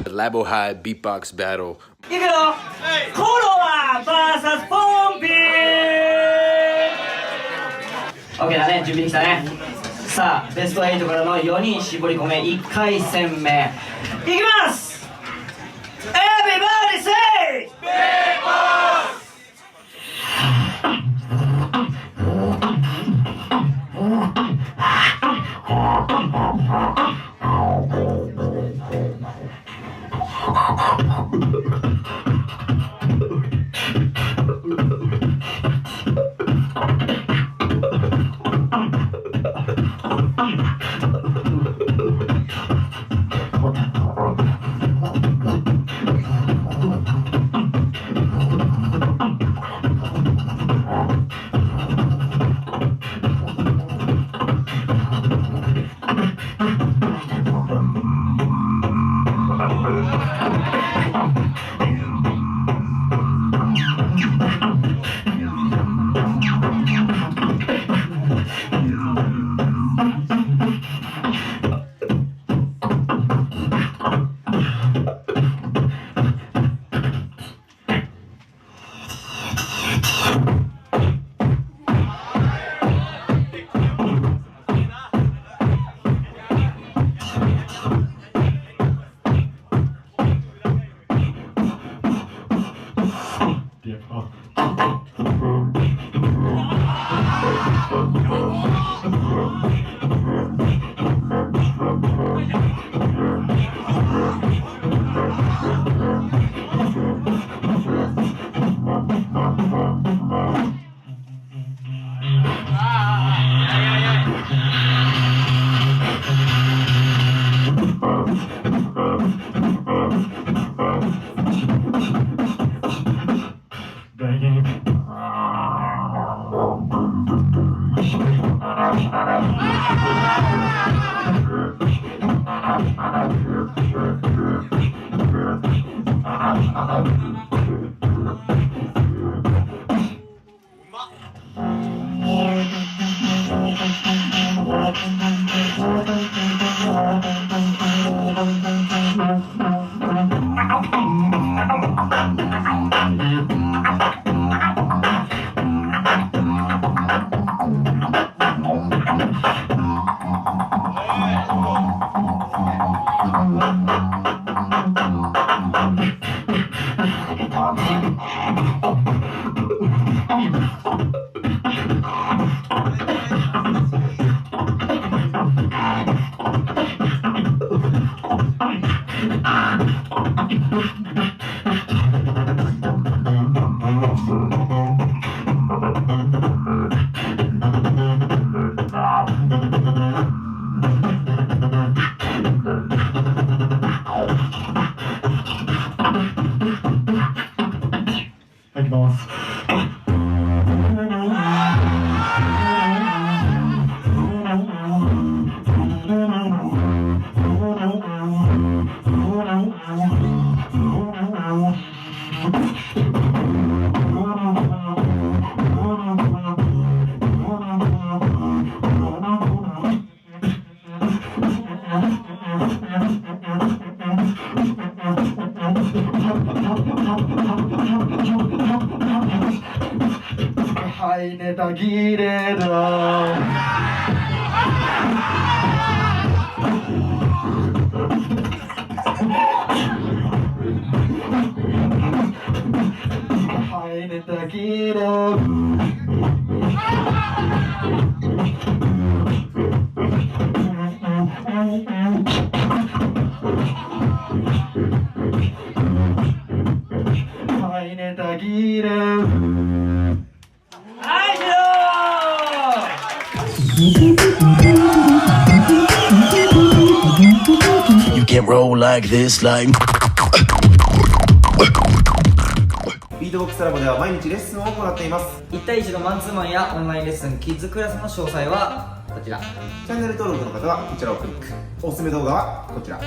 LabHai BEATBOX battle。いくよ、CöLoA vs ポンピー。 OK だね、準備できたね。さあベスト8からの4人絞り込め1回戦目いきます。 Everybody say BEATBOX。はいネタ切れだ。はいネタ切れ。はいネタ切れ。You can't roll like this like ビートボックスラボでは毎日レッスンを行っています。1対1のマンツーマンやオンラインレッスンキッズクラスの詳細はこちら。チャンネル登録の方はこちらをクリック。おすすめ動画はこちら。